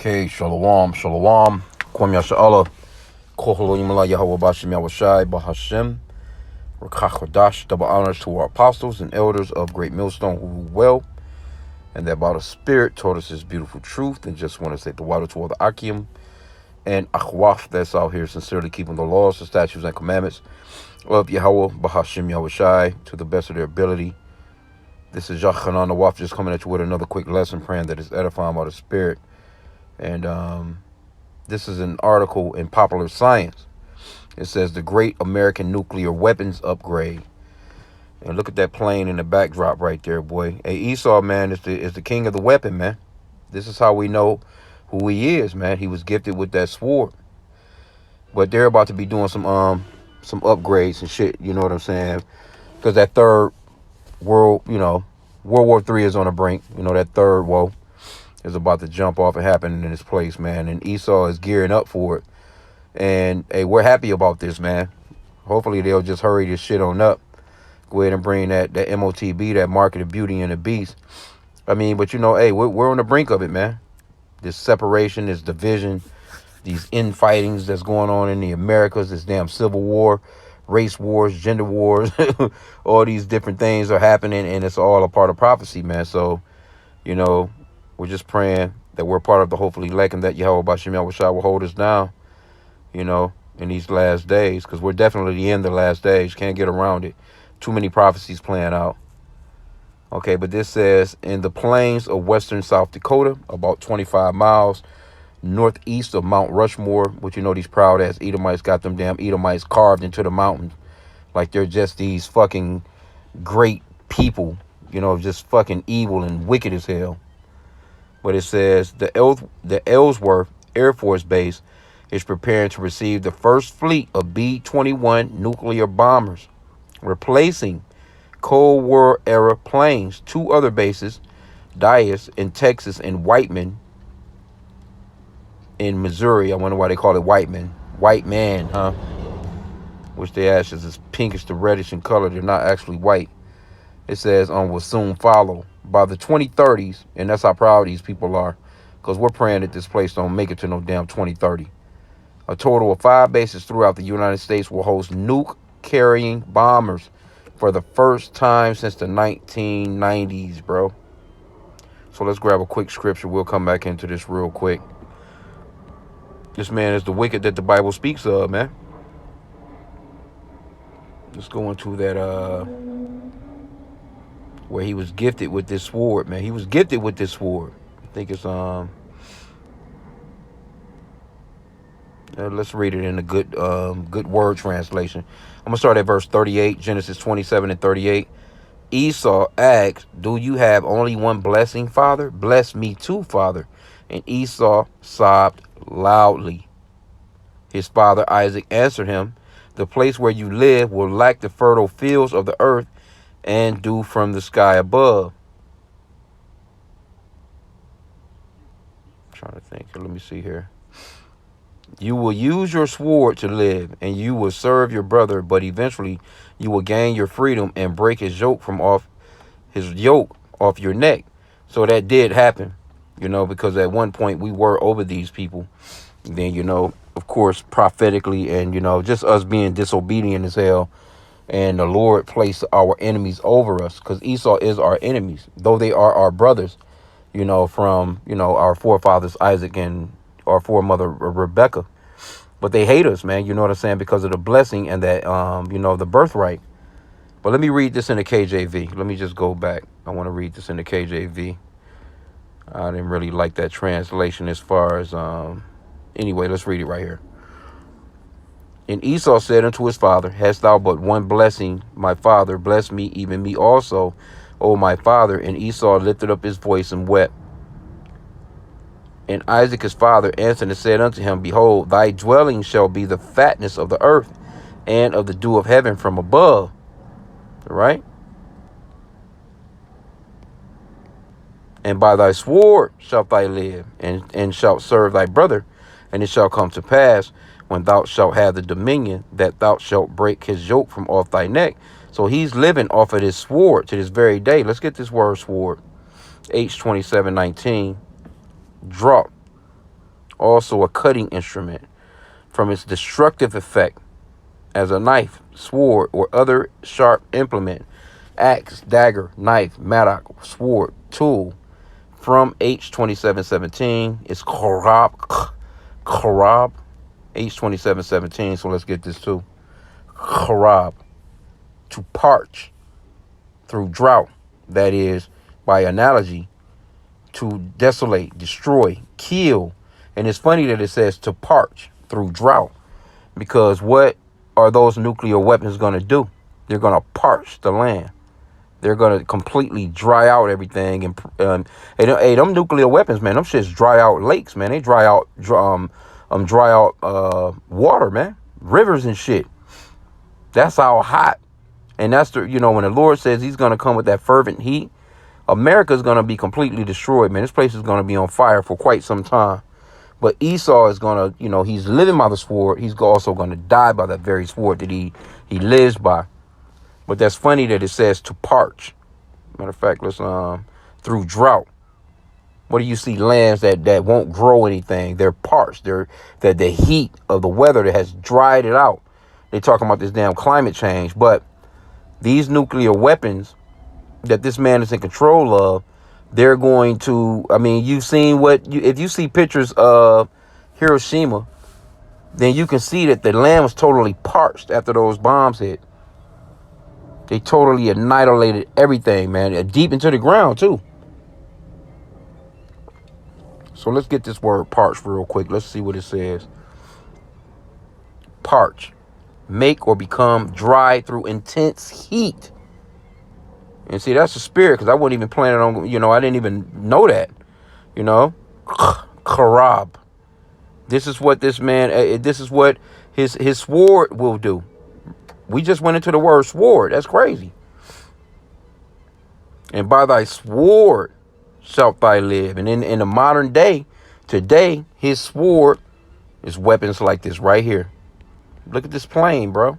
Okay, shalom, shalom. Kwam Yasha'Allah. Koholo Yimala Yahweh Bashim Yahushai Bahashim. Rakachodash. Double honors to our apostles and elders of Great Millstone who rule well. And that by the Spirit taught us this beautiful truth. And just want to say the water to all the H.I.M and Akhwaf that's out here sincerely keeping the laws, the statutes, and commandments of Yahweh Bahashim Yahushai to the best of their ability. This is Yachanan the Waf just coming at you with another quick lesson, praying that is edifying by the Spirit. And this is an article in Popular Science. It says the Great American Nuclear Weapons Upgrade. And look at that plane in the backdrop right there, boy. Hey, Esau, man, is the king of the weapon, man. This is how we know who he is, man. He was gifted with that sword. But they're about to be doing some upgrades and shit, you know what I'm saying? Because that third world, World War III is on the brink. You know, that third woe is about to jump off and happen in this place, man. And Esau is gearing up for it. And, hey, we're happy about this, man. Hopefully they'll just hurry this shit on up. Go ahead and bring that MOTB, that market of beauty and the beast. I mean, but, hey, we're on the brink of it, man. This separation, this division, these infightings that's going on in the Americas, this damn civil war, race wars, gender wars, all these different things are happening, and it's all a part of prophecy, man. So, we're just praying that we're part of the hopefully elect and that Yahweh Bashim Yahushua will hold us down, in these last days, because we're definitely in the last days. Can't get around it. Too many prophecies playing out. Okay, but this says, in the plains of western South Dakota, about 25 miles northeast of Mount Rushmore, which these proud-ass Edomites got them damn Edomites carved into the mountain like they're just these fucking great people, just fucking evil and wicked as hell. But it says the Ellsworth Air Force Base is preparing to receive the first fleet of B-21 nuclear bombers, replacing Cold War era planes. Two other bases, Dyess in Texas and Whiteman in Missouri. I wonder why they call it Whiteman. White man, huh? Which their ashes is pinkish to reddish in color. They're not actually white. It says will soon follow by the 2030s, and that's how proud these people are, because we're praying that this place don't make it to no damn 2030. A total of 5 bases throughout the United States will host nuke-carrying bombers for the first time since the 1990s, bro. So let's grab a quick scripture. We'll come back into this real quick. This man is the wicked that the Bible speaks of, man. Let's go into that, where he was gifted with this sword, man. He was gifted with this sword. I think it's, let's read it in a good word translation. I'm going to start at verse 38, Genesis 27 and 38. Esau asked, "Do you have only one blessing, Father? Bless me too, Father." And Esau sobbed loudly. His father Isaac answered him, "The place where you live will lack the fertile fields of the earth and dew from the sky above." I'm trying to think. Let me see here. "You will use your sword to live, and you will serve your brother, but eventually you will gain your freedom and break his yoke off your neck." So that did happen, because at one point we were over these people. Then, of course, prophetically and, just us being disobedient as hell. And the Lord placed our enemies over us, because Esau is our enemies, though they are our brothers, from, our forefathers, Isaac, and our foremother, Rebecca. But they hate us, man, you know what I'm saying, because of the blessing and that, the birthright. But let me read this in the KJV. Let me just go back. I want to read this in the KJV. I didn't really like that translation as far as, anyway, let's read it right here. "And Esau said unto his father, Hast thou but one blessing, my father? Bless me, even me also, O my father. And Esau lifted up his voice and wept. And Isaac his father answered and said unto him, Behold, thy dwelling shall be the fatness of the earth, and of the dew of heaven from above." Right? "And by thy sword shalt thou live, and shalt serve thy brother. And it shall come to pass, when thou shalt have the dominion, that thou shalt break his yoke from off thy neck." So he's living off of this sword to this very day. Let's get this word sword. H27:19. Drop. also a cutting instrument from its destructive effect as a knife, sword, or other sharp implement. Axe, dagger, knife, mattock, sword, tool. From H2717, it's Korab, H2717, so let's get this too. Korab, to parch through drought, that is, by analogy, to desolate, destroy, kill. And it's funny that it says to parch through drought, because what are those nuclear weapons going to do? They're going to parch the land. They're going to completely dry out everything. And hey, them nuclear weapons, man, them shits dry out lakes, man. They dry out water, man. Rivers and shit. That's how hot. And that's the, when the Lord says he's going to come with that fervent heat, America's going to be completely destroyed, man. This place is going to be on fire for quite some time. But Esau is going to, he's living by the sword. He's also going to die by that very sword that he lives by. But that's funny that it says to parch. Matter of fact, let's through drought. What do you see? Lands that won't grow anything. They're parched. They're that the heat of the weather that has dried it out. They're talking about this damn climate change. But these nuclear weapons that this man is in control of, they're going to, you've seen if you see pictures of Hiroshima, then you can see that the land was totally parched after those bombs hit. They totally annihilated everything, man, deep into the ground too. So let's get this word parched real quick. Let's see what it says. Parch, make or become dry through intense heat. And see, that's the spirit, because I wasn't even planning on, I didn't even know that, Karab. This is what this man, this is what his sword will do. We just went into the word sword. That's crazy. And by thy sword shalt thou live. And in the modern day, today, his sword is weapons like this right here. Look at this plane, bro.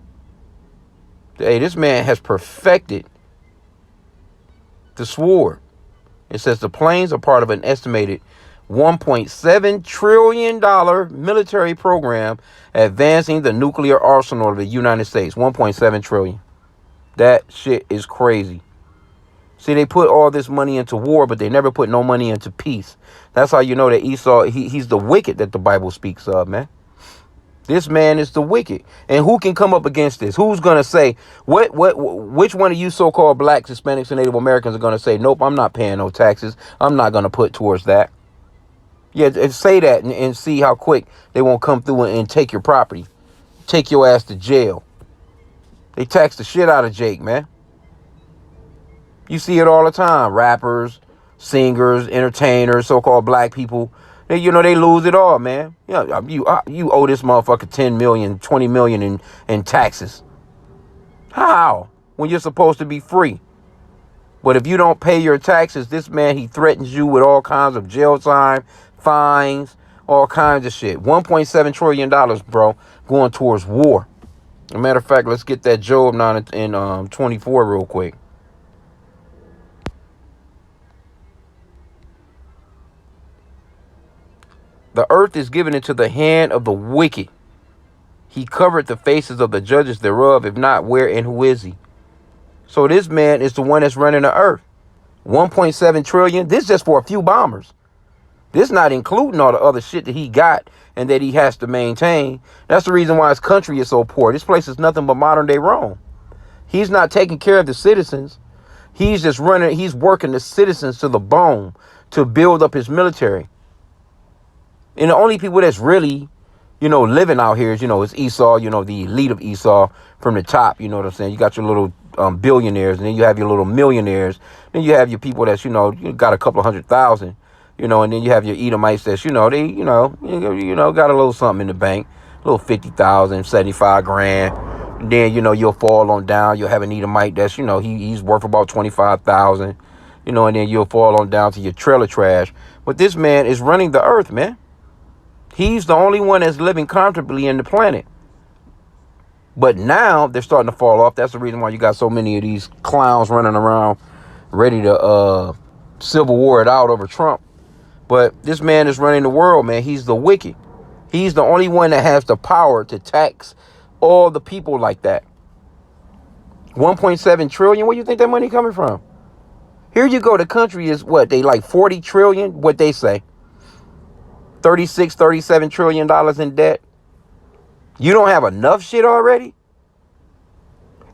Hey, this man has perfected the sword. It says the planes are part of an estimated $1.7 trillion military program advancing the nuclear arsenal of the United States. 1.7 trillion. That shit is crazy. See, they put all this money into war, but they never put no money into peace. That's how you know that Esau, he's the wicked that the Bible speaks of, man. This man is the wicked. And who can come up against this? Who's going to say, which one of you so-called blacks, Hispanics, and Native Americans are going to say, nope, I'm not paying no taxes. I'm not going to put towards that. Yeah, say that and see how quick they won't come through and take your property. Take your ass to jail. They tax the shit out of Jake, man. You see it all the time. Rappers, singers, entertainers, so-called black people. They lose it all, man. Yeah, you owe this motherfucker 10 million, 20 million in taxes. How? When you're supposed to be free. But if you don't pay your taxes, this man, he threatens you with all kinds of jail time, fines, all kinds of shit. $1.7 trillion, bro, going towards war. As a matter of fact, let's get that Job 9 and 24 real quick. The earth is given into the hand of the wicked. He covered the faces of the judges thereof. If not, where and who is he? So this man is the one that's running the earth. 1.7 trillion. This is just for a few bombers. This not including all the other shit that he got and that he has to maintain. That's the reason why his country is so poor. This place is nothing but modern day Rome. He's not taking care of the citizens. He's just he's working the citizens to the bone to build up his military. And the only people that's really, living out here is, it's Esau, the elite of Esau from the top. You know what I'm saying? You got your little billionaires, and then you have your little millionaires. Then you have your people that's, you got a couple of 100,000, and then you have your Edomites that's, they, got a little something in the bank, a little 50,000, 75 grand. And then, you'll fall on down. You'll have an Edomite that's, he's worth about 25,000, and then you'll fall on down to your trailer trash. But this man is running the earth, man. He's the only one that's living comfortably in the planet. But now they're starting to fall off. That's the reason why you got so many of these clowns running around ready to civil war it out over Trump. But this man is running the world, man. He's the wicked. He's the only one that has the power to tax all the people like that. 1.7 trillion. Where do you think that money coming from? Here you go. The country is what? They like 40 trillion. What they say? 36, 37 trillion dollars in debt. You don't have enough shit already?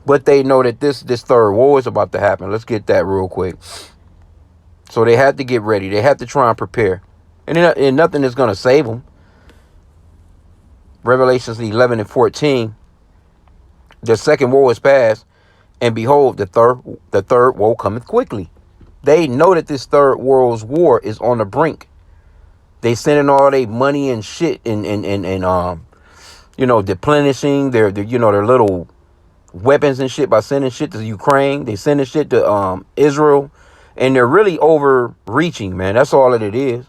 But they know that this third war is about to happen. Let's get that real quick. So they had to get ready. They had to try and prepare. And nothing is going to save them. Revelations 11 and 14. The second war is past. And behold, the third woe cometh quickly. They know that this third world's war is on the brink. They sending all their money and shit and replenishing their little weapons and shit by sending shit to Ukraine. They sending shit to Israel, and they're really overreaching, man. That's all that it is.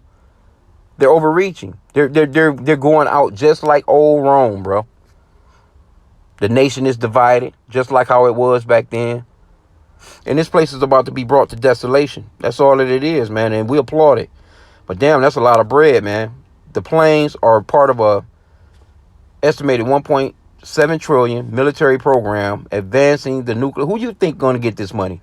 They're overreaching. They're going out just like old Rome, bro. The nation is divided, just like how it was back then. And this place is about to be brought to desolation. That's all that it is, man. And we applaud it. But damn, that's a lot of bread, man. The planes are part of a estimated 1.7 trillion military program advancing the nuclear. Who you think going to get this money?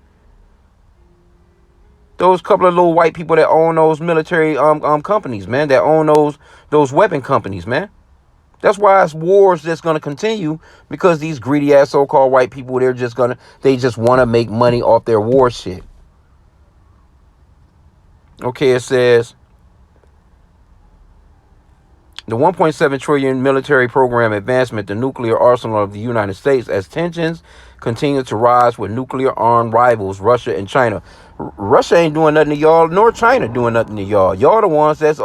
Those couple of little white people that own those military companies, man. That own those weapon companies, man. That's why it's wars that's going to continue, because these greedy ass so-called white people, they just want to make money off their war shit. Okay, it says the 1.7 trillion military program advancement, the nuclear arsenal of the United States, as tensions continue to rise with nuclear armed rivals, Russia and China. Russia ain't doing nothing to y'all, nor China doing nothing to y'all. Y'all the ones that's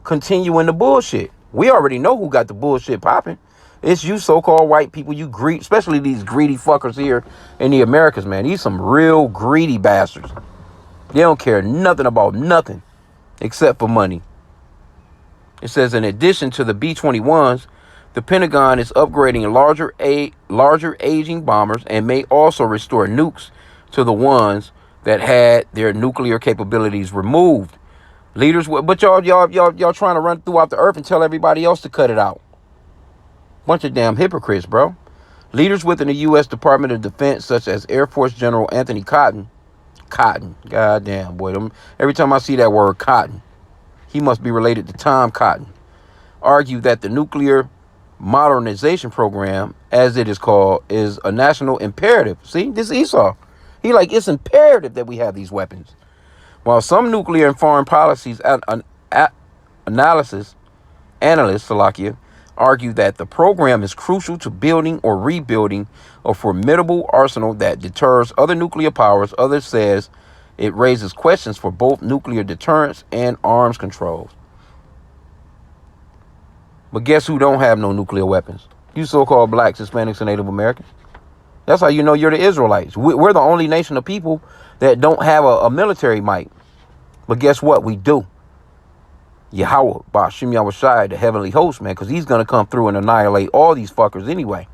continuing the bullshit. We already know who got the bullshit popping. It's you so-called white people, especially these greedy fuckers here in the Americas, man. These some real greedy bastards. They don't care nothing about nothing except for money. It says, in addition to the B-21s, the Pentagon is upgrading larger aging bombers and may also restore nukes to the ones that had their nuclear capabilities removed. Leaders, but y'all trying to run throughout the earth and tell everybody else to cut it out. Bunch of damn hypocrites, bro. Leaders within the U.S. Department of Defense, such as Air Force General Anthony Cotton, goddamn boy, every time I see that word Cotton, he must be related to Tom Cotton, argue that the nuclear modernization program, as it is called, is a national imperative. See, this is Esau. It's imperative that we have these weapons. While some nuclear and foreign policies analysts argue that the program is crucial to building or rebuilding a formidable arsenal that deters other nuclear powers, others says it raises questions for both nuclear deterrence and arms controls. But guess who don't have no nuclear weapons? You so-called blacks, Hispanics, and Native Americans. That's how you know you're the Israelites. We're the only nation of people that don't have a military might. But guess what? We do. Yahweh, H.I.M, the heavenly host, man, because he's going to come through and annihilate all these fuckers anyway.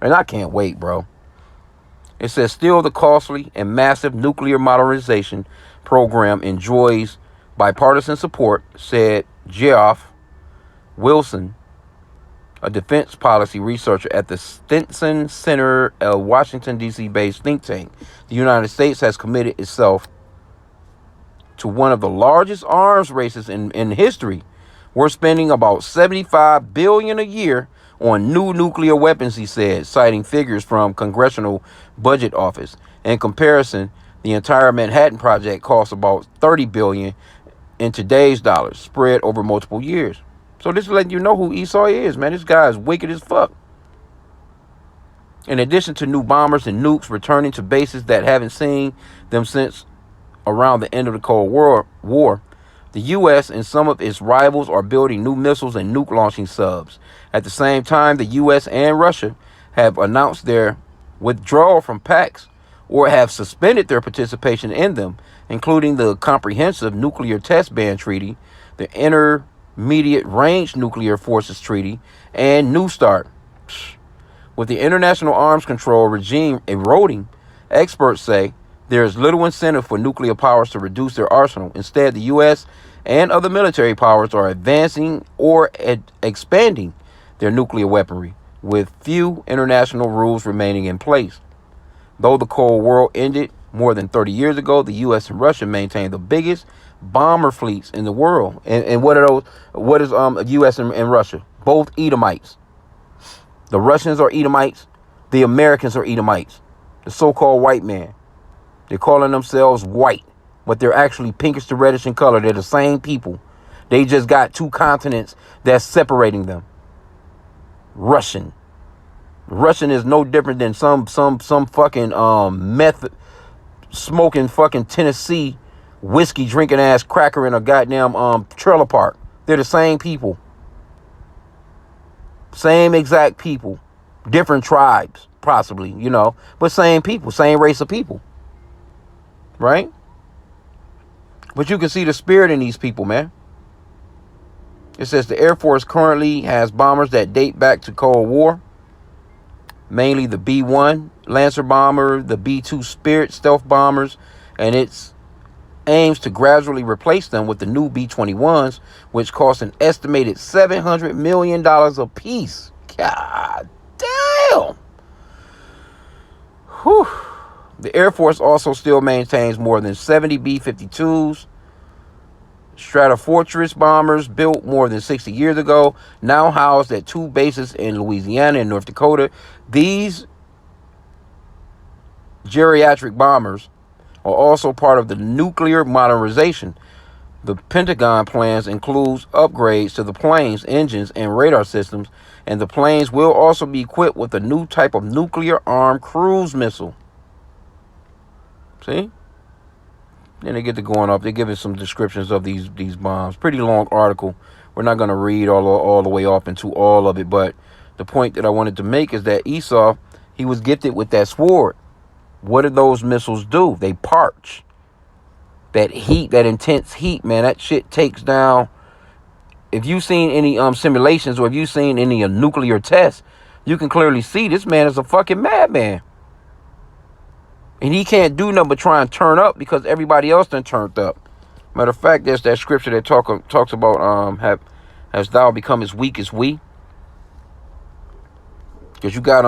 And I can't wait, bro. It says, still the costly and massive nuclear modernization program enjoys bipartisan support, said Geoff Wilson, a defense policy researcher at the Stinson Center, a Washington, D.C. based think tank. The United States has committed itself to one of the largest arms races in history. We're spending about $75 billion a year on new nuclear weapons, he said, citing figures from Congressional Budget Office. In comparison, the entire Manhattan Project costs about $30 billion in today's dollars, spread over multiple years. So this is letting you know who Esau is, man. This guy is wicked as fuck. In addition to new bombers and nukes returning to bases that haven't seen them since around the end of the Cold War, the U.S. and some of its rivals are building new missiles and nuke launching subs. At the same time, the U.S. and Russia have announced their withdrawal from pacts or have suspended their participation in them, including the Comprehensive Nuclear Test Ban Treaty, the Intermediate Range Nuclear Forces Treaty, and New START. With the international arms control regime eroding, experts say there is little incentive for nuclear powers to reduce their arsenal. Instead, the U.S. and other military powers are advancing or expanding their nuclear weaponry, with few international rules remaining in place. Though the Cold War ended more than 30 years ago, the U.S. and Russia maintain the biggest bomber fleets in the world. And what are those? What is U.S. and Russia? Both Edomites. The Russians are Edomites. The Americans are Edomites. The so-called white man. They're calling themselves white, but they're actually pinkish to reddish in color. They're the same people. They just got two continents that's separating them. Russian is no different than some fucking meth smoking fucking Tennessee whiskey drinking ass cracker in a goddamn trailer park. They're the same people. Same exact people. Different tribes, possibly, but same people, same race of people. Right? But you can see the spirit in these people, man. It says the Air Force currently has bombers that date back to Cold War. Mainly the B-1 Lancer bomber, the B-2 Spirit stealth bombers, and it aims to gradually replace them with the new B-21s, which cost an estimated $700 million a piece. God damn. Whew. The Air Force also still maintains more than 70 B-52s, Stratofortress bombers built more than 60 years ago, now housed at two bases in Louisiana and North Dakota. These geriatric bombers are also part of the nuclear modernization. The Pentagon plans includes upgrades to the planes, engines, and radar systems, and the planes will also be equipped with a new type of nuclear-armed cruise missile. See? Then they get to going up. They're giving some descriptions of these bombs. Pretty long article. We're not going to read all the way off into all of it, but the point that I wanted to make is that Esau, he was gifted with that sword. What do those missiles do? They parch. That heat, that intense heat, man, that shit takes down. If you've seen any simulations or if you've seen any nuclear tests, you can clearly see this man is a fucking madman. And he can't do nothing but try and turn up because everybody else done turned up. Matter of fact, there's that scripture that talks about has thou become as weak as we. Because you got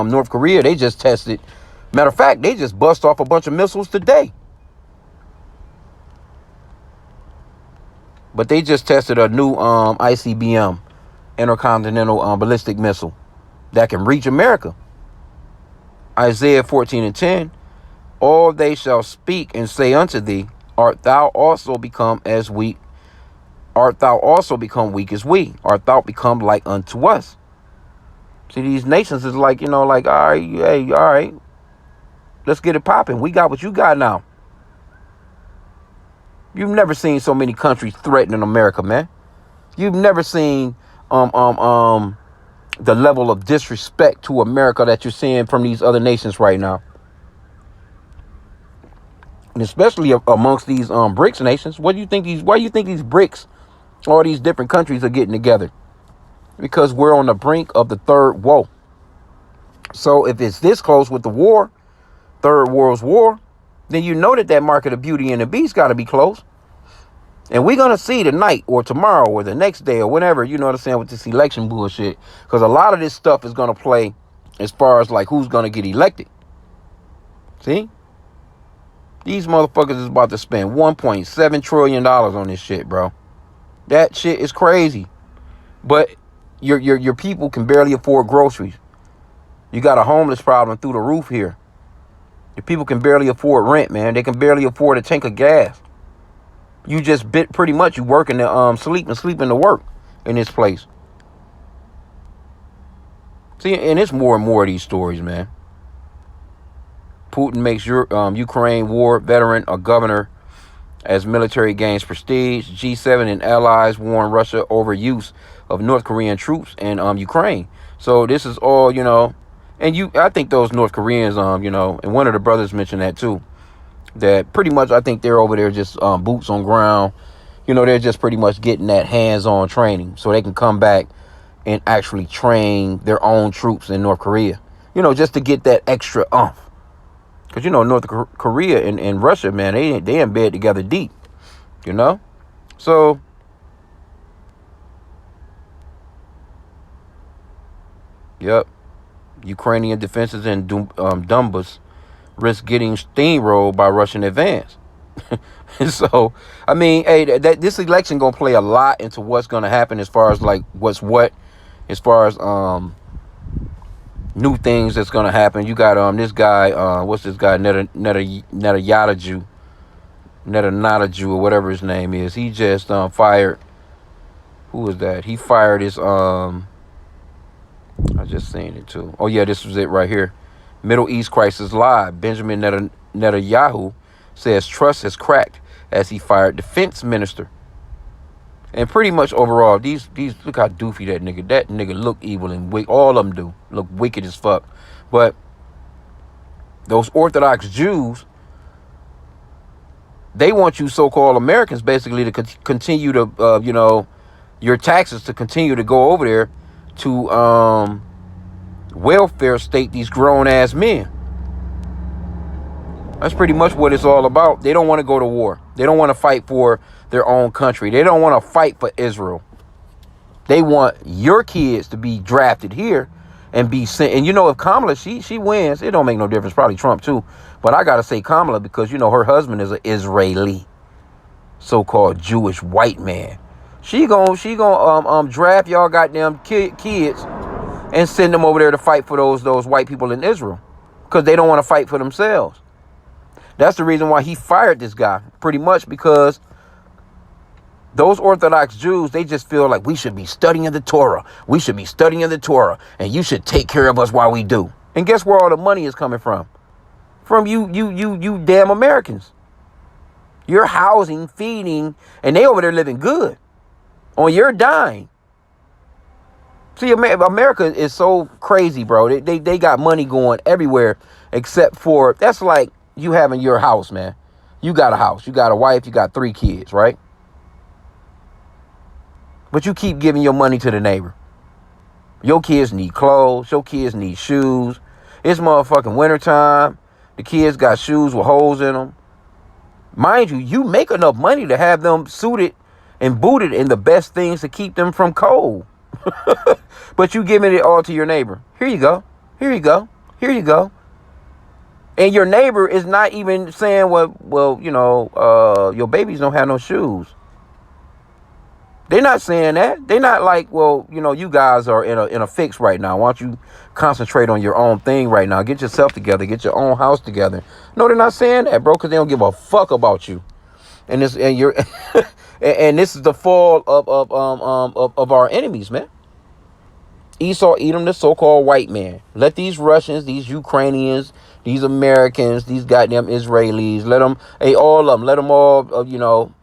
North Korea, they just tested. Matter of fact, they just bust off a bunch of missiles today. But they just tested a new ICBM, intercontinental ballistic missile, that can reach America. Isaiah 14:10. All they shall speak and say unto thee, art thou also become as weak? Art thou also become weak as we? Art thou become like unto us? See, these nations is like, like, all right, hey, all right, let's get it popping. We got what you got now. You've never seen so many countries threatening America, man. You've never seen the level of disrespect to America that you're seeing from these other nations right now. And especially amongst these BRICS nations. Why do you think these BRICS, all these different countries are getting together? Because we're on the brink of the third woe. So if it's this close with the war, Third World War, then you know that market of Beauty and the Beast got to be close. And we're going to see tonight or tomorrow or the next day or whenever, you know what I'm saying, with this election bullshit. Because a lot of this stuff is going to play as far as like who's going to get elected. See? These motherfuckers is about to spend $1.7 trillion on this shit, bro. That shit is crazy. But your people can barely afford groceries. You got a homeless problem through the roof here. Your people can barely afford rent, man. They can barely afford a tank of gas. You just pretty much you working to sleep and sleeping to work in this place. See, and it's more and more of these stories, man. Putin makes your Ukraine war veteran a governor as military gains prestige. G7 and allies warn Russia over use of North Korean troops in Ukraine. So this is all, and I think those North Koreans, and one of the brothers mentioned that too, that pretty much I think they're over there just boots on ground. They're just pretty much getting that hands-on training so they can come back and actually train their own troops in North Korea, just to get that extra oomph. Because, North Korea and Russia, man, they in bed together deep, So, yep, Ukrainian defenses in Donbas risk getting steamrolled by Russian advance. So, I mean, hey, this election gonna play a lot into what's gonna happen as far as like what's what, as far as new things that's gonna happen. You got this guy, what's this guy, Netanyahu, or whatever his name is. He just fired. Who was that? He fired his I just seen it too. Oh yeah, this was it right here. Middle East crisis live. Benjamin Netanyahu says trust has cracked as he fired defense minister. And pretty much overall, these look how doofy that nigga. That nigga look evil and wicked. All of them do look wicked as fuck. But those Orthodox Jews, they want you so-called Americans basically to continue to, your taxes to continue to go over there to welfare state these grown-ass men. That's pretty much what it's all about. They don't want to go to war. They don't want to fight for their own country. They don't want to fight for Israel. They want your kids to be drafted here and be sent. And if Kamala, she wins, it don't make no difference. Probably Trump too. But I got to say Kamala because, her husband is an Israeli, so-called Jewish white man. She gonna draft y'all goddamn kids and send them over there to fight for those white people in Israel because they don't want to fight for themselves. That's the reason why he fired this guy, pretty much because those Orthodox Jews, they just feel like we should be studying the Torah. We should be studying the Torah, and you should take care of us while we do. And guess where all the money is coming from? From you damn Americans. You're housing, feeding, and they over there living good on your dime. See, America is so crazy, bro. They got money going everywhere except for, that's like you having your house, man. You got a house, you got a wife, you got 3 kids, right? But you keep giving your money to the neighbor. Your kids need clothes, your kids need shoes. It's motherfucking wintertime. The kids got shoes with holes in them. Mind you, you make enough money to have them suited and booted in the best things to keep them from cold. But you giving it all to your neighbor. Here you go. Here you go. Here you go. And your neighbor is not even saying, well, your babies don't have no shoes. They're not saying that. They're not like, well, you guys are in a fix right now. Why don't you concentrate on your own thing right now? Get yourself together. Get your own house together. No, they're not saying that, bro, because they don't give a fuck about you. And this and you're and this is the fall of our enemies, man. Esau, Edom, the so-called white man. Let these Russians, these Ukrainians, these Americans, these goddamn Israelis, let them, all of them, let them all,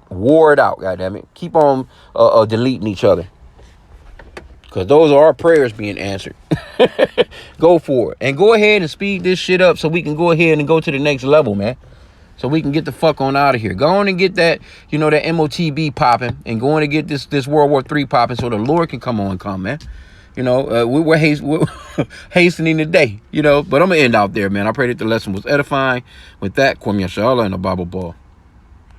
war it out, goddamn it. Keep on deleting each other. Because those are our prayers being answered. Go for it. And go ahead and speed this shit up so we can go ahead and go to the next level, man. So we can get the fuck on out of here. Go on and get that, that MOTB popping. And go on and get this World War III popping so the Lord can come, man. We're hastening the day, but I'm going to end out there, man. I pray that the lesson was edifying. With that, Kwame Yashala and the Bible Ball.